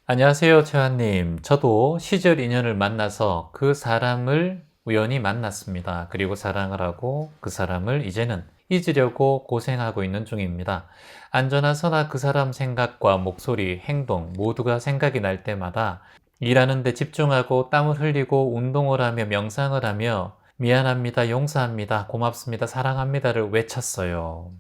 안녕하세요, 최환님. 저도 시절 인연을 만나서 그 사람을 우연히 만났습니다. 그리고 사랑을 하고 그 사람을 이제는 잊으려고 고생하고 있는 중입니다. 안전하서나 그 사람 생각과 목소리, 행동 모두가 생각이 날 때마다 일하는 데 집중하고 땀을 흘리고 운동을 하며 명상을 하며 미안합니다, 용서합니다, 고맙습니다, 사랑합니다를 외쳤어요.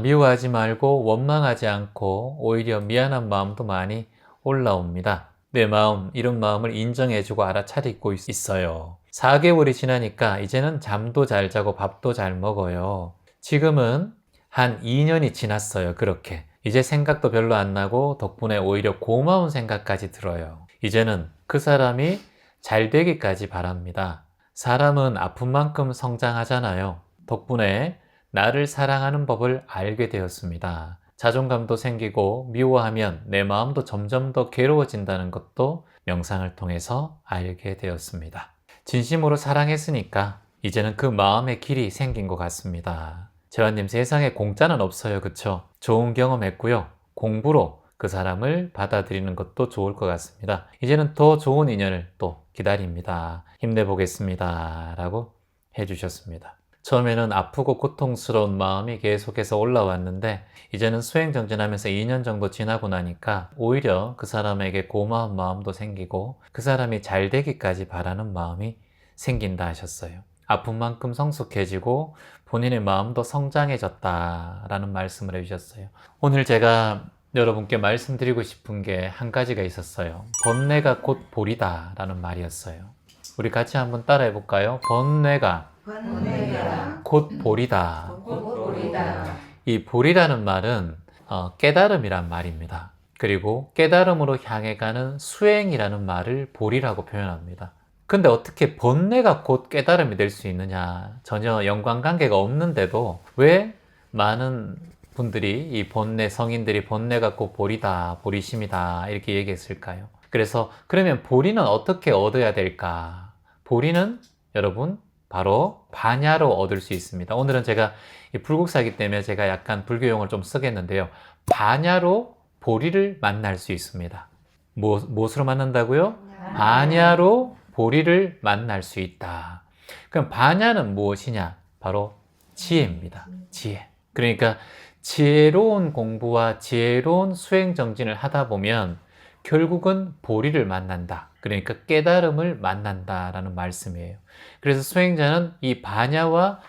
미워하지 말고 원망하지 않고 오히려 미안한 마음도 많이 올라옵니다. 내 마음, 이런 마음을 인정해주고 알아차리고 있어요. 4개월이 지나니까 이제는 잠도 잘 자고 밥도 잘 먹어요. 지금은 한 2년이 지났어요. 그렇게. 이제 생각도 별로 안 나고 덕분에 오히려 고마운 생각까지 들어요. 이제는 그 사람이 잘 되기까지 바랍니다. 사람은 아픈 만큼 성장하잖아요. 덕분에 나를 사랑하는 법을 알게 되었습니다. 자존감도 생기고 미워하면 내 마음도 점점 더 괴로워진다는 것도 명상을 통해서 알게 되었습니다. 진심으로 사랑했으니까 이제는 그 마음의 길이 생긴 것 같습니다. 재환님, 세상에 공짜는 없어요. 그쵸? 좋은 경험했고요. 공부로 그 사람을 받아들이는 것도 좋을 것 같습니다. 이제는 더 좋은 인연을 또 기다립니다. 힘내보겠습니다. 라고 해주셨습니다. 처음에는 아프고 고통스러운 마음이 계속해서 올라왔는데 이제는 수행정진하면서 2년 정도 지나고 나니까 오히려 그 사람에게 고마운 마음도 생기고 그 사람이 잘 되기까지 바라는 마음이 생긴다 하셨어요. 아픈 만큼 성숙해지고 본인의 마음도 성장해졌다라는 말씀을 해주셨어요. 오늘 제가 여러분께 말씀드리고 싶은 게 한 가지가 있었어요. 번뇌가 곧 볼이다 라는 말이었어요. 우리 같이 한번 따라해 볼까요? 번뇌가 곧 볼이다. 이 볼이라는 말은 깨달음이란 말입니다. 그리고 깨달음으로 향해 가는 수행이라는 말을 볼이라고 표현합니다. 근데 어떻게 번뇌가 곧 깨달음이 될 수 있느냐? 전혀 연관관계가 없는데도 왜 많은 분들이 이 번뇌, 성인들이 번뇌가 곧 볼이다, 보리심이다 이렇게 얘기했을까요? 그래서 그러면 보리는 어떻게 얻어야 될까? 보리는 여러분 바로 반야로 얻을 수 있습니다. 오늘은 제가 불국사이기 때문에 제가 약간 불교 용어를 좀 쓰겠는데요. 반야로 보리를 만날 수 있습니다. 무엇으로 만난다고요? 반야로 보리를 만날 수 있다. 그럼 반야는 무엇이냐? 바로 지혜입니다. 지혜. 그러니까 지혜로운 공부와 지혜로운 수행정진을 하다 보면 결국은 보리를 만난다. 그러니까 깨달음을 만난다라는 말씀이에요. 그래서 수행자는 이 반야와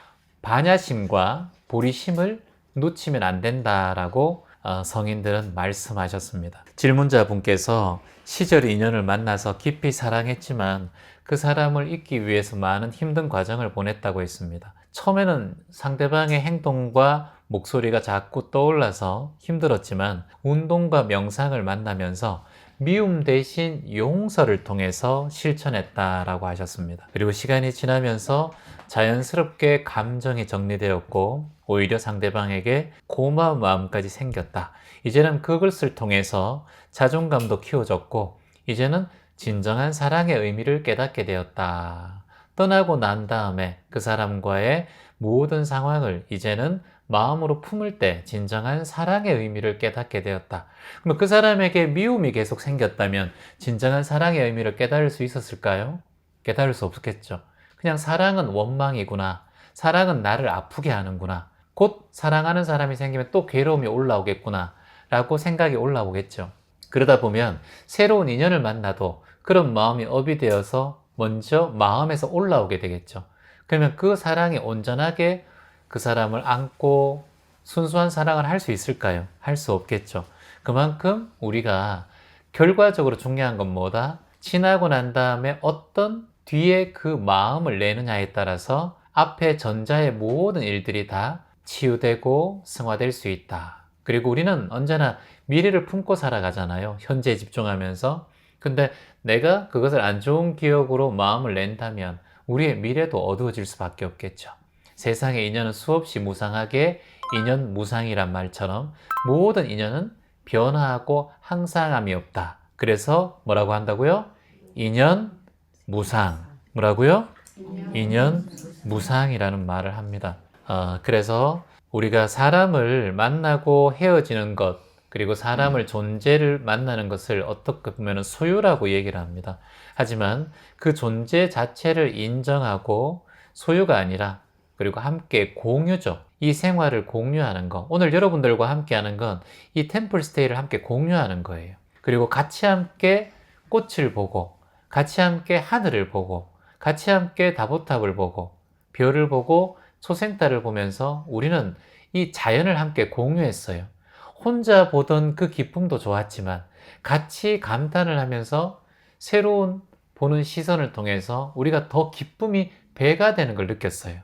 반야심과 보리심을 놓치면 안 된다라고 성인들은 말씀하셨습니다. 질문자분께서 시절 인연을 만나서 깊이 사랑했지만 그 사람을 잊기 위해서 많은 힘든 과정을 보냈다고 했습니다. 처음에는 상대방의 행동과 목소리가 자꾸 떠올라서 힘들었지만 운동과 명상을 만나면서 미움 대신 용서를 통해서 실천했다라고 하셨습니다. 그리고 시간이 지나면서 자연스럽게 감정이 정리되었고 오히려 상대방에게 고마운 마음까지 생겼다. 이제는 그것을 통해서 자존감도 키워졌고 이제는 진정한 사랑의 의미를 깨닫게 되었다. 떠나고 난 다음에 그 사람과의 모든 상황을 이제는 마음으로 품을 때 진정한 사랑의 의미를 깨닫게 되었다. 그럼 그 사람에게 미움이 계속 생겼다면 진정한 사랑의 의미를 깨달을 수 있었을까요? 깨달을 수 없겠죠. 그냥 사랑은 원망이구나. 사랑은 나를 아프게 하는구나. 곧 사랑하는 사람이 생기면 또 괴로움이 올라오겠구나. 라고 생각이 올라오겠죠. 그러다 보면 새로운 인연을 만나도 그런 마음이 업이 되어서 먼저 마음에서 올라오게 되겠죠. 그러면 그 사랑이 온전하게 그 사람을 안고 순수한 사랑을 할 수 있을까요? 할 수 없겠죠. 그만큼 우리가 결과적으로 중요한 건 뭐다? 지나고 난 다음에 어떤 뒤에 그 마음을 내느냐에 따라서 앞에 전자의 모든 일들이 다 치유되고 승화될 수 있다. 그리고 우리는 언제나 미래를 품고 살아가잖아요. 현재에 집중하면서. 근데 내가 그것을 안 좋은 기억으로 마음을 낸다면 우리의 미래도 어두워질 수밖에 없겠죠. 세상의 인연은 수없이 무상하게 인연 무상이란 말처럼 모든 인연은 변화하고 항상함이 없다. 그래서 뭐라고 한다고요? 인연 무상. 뭐라고요? 인연 무상이라는 말을 합니다. 그래서 우리가 사람을 만나고 헤어지는 것, 그리고 사람을 존재를 만나는 것을 어떻게 보면 소유라고 얘기를 합니다. 하지만 그 존재 자체를 인정하고 소유가 아니라 그리고 함께 공유죠. 이 생활을 공유하는 거. 오늘 여러분들과 함께 하는 건 이 템플스테이를 함께 공유하는 거예요. 그리고 같이 함께 꽃을 보고 같이 함께 하늘을 보고 같이 함께 다보탑을 보고 별을 보고 초생달을 보면서 우리는 이 자연을 함께 공유했어요. 혼자 보던 그 기쁨도 좋았지만 같이 감탄을 하면서 새로운 보는 시선을 통해서 우리가 더 기쁨이 배가 되는 걸 느꼈어요.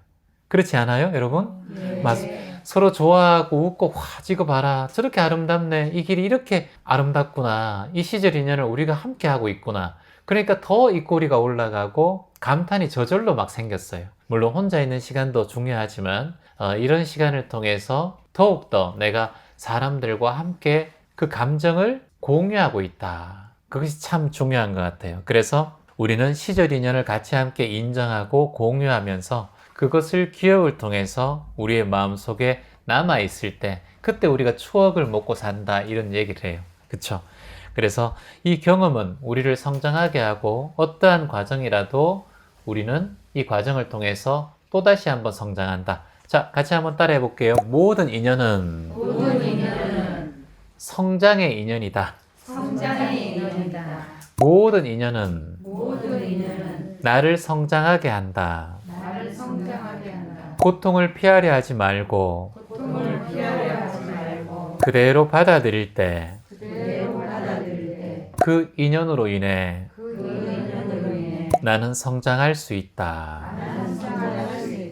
그렇지 않아요, 여러분? 맞 서로 좋아하고 웃고 와 지금 봐라 저렇게 아름답네 이 길이 이렇게 아름답구나 이 시절 인연을 우리가 함께 하고 있구나 그러니까 더 입꼬리가 올라가고 감탄이 저절로 막 생겼어요. 물론 혼자 있는 시간도 중요하지만 이런 시간을 통해서 더욱더 내가 사람들과 함께 그 감정을 공유하고 있다. 그것이 참 중요한 것 같아요. 그래서 우리는 시절 인연을 같이 함께 인정하고 공유하면서 그것을 기억을 통해서 우리의 마음속에 남아있을 때 그때 우리가 추억을 먹고 산다 이런 얘기를 해요. 그쵸? 그래서 이 경험은 우리를 성장하게 하고 어떠한 과정이라도 우리는 이 과정을 통해서 또다시 한번 성장한다. 자, 같이 한번 따라해 볼게요. 모든 인연은 성장의 인연이다. 성장의 인연이다. 모든 인연은 모든 인연은 나를 성장하게 한다. 나를 성장하게 한다. 고통을 피하려 하지 말고 고통을 피하려 하지 말고 그대로 받아들일 때 그대로 받아들일 때 그 인연으로 인해 그 인연으로 인해 나는 성장할 수 있다. 나는 성장할 수 있다.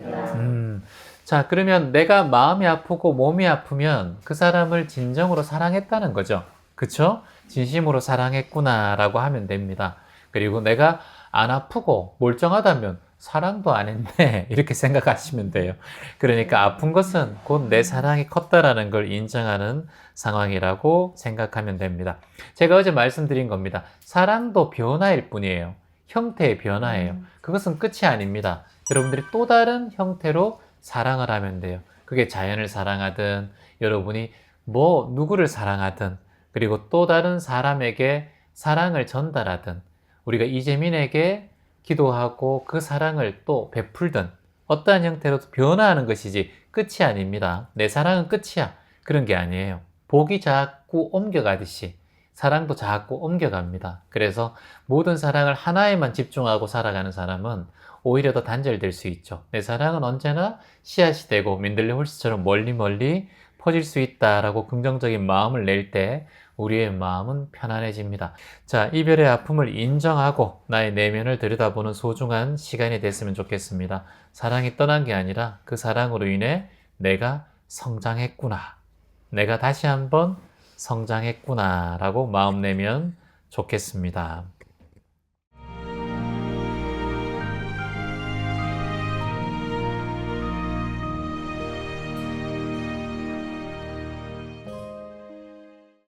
자, 그러면 내가 마음이 아프고 몸이 아프면 그 사람을 진정으로 사랑했다는 거죠. 그쵸? 진심으로 사랑했구나라고 하면 됩니다. 그리고 내가 안 아프고 멀쩡하다면 사랑도 안 했네 이렇게 생각하시면 돼요. 그러니까 아픈 것은 곧 내 사랑이 컸다라는 걸 인정하는 상황이라고 생각하면 됩니다. 제가 어제 말씀드린 겁니다. 사랑도 변화일 뿐이에요. 형태의 변화예요. 그것은 끝이 아닙니다. 여러분들이 또 다른 형태로 사랑을 하면 돼요. 그게 자연을 사랑하든 여러분이 누구를 사랑하든 그리고 또 다른 사람에게 사랑을 전달하든 우리가 이재민에게 기도하고 그 사랑을 또 베풀든 어떠한 형태로도 변화하는 것이지 끝이 아닙니다. 내 사랑은 끝이야. 그런 게 아니에요. 복이 자꾸 옮겨가듯이 사랑도 자꾸 옮겨갑니다. 그래서 모든 사랑을 하나에만 집중하고 살아가는 사람은 오히려 더 단절될 수 있죠. 내 사랑은 언제나 씨앗이 되고 민들레 홀씨처럼 멀리 퍼질 수 있다라고 긍정적인 마음을 낼 때 우리의 마음은 편안해집니다. 자, 이별의 아픔을 인정하고 나의 내면을 들여다보는 소중한 시간이 됐으면 좋겠습니다. 사랑이 떠난 게 아니라 그 사랑으로 인해 내가 성장했구나. 내가 다시 한번 성장했구나 라고 마음 내면 좋겠습니다.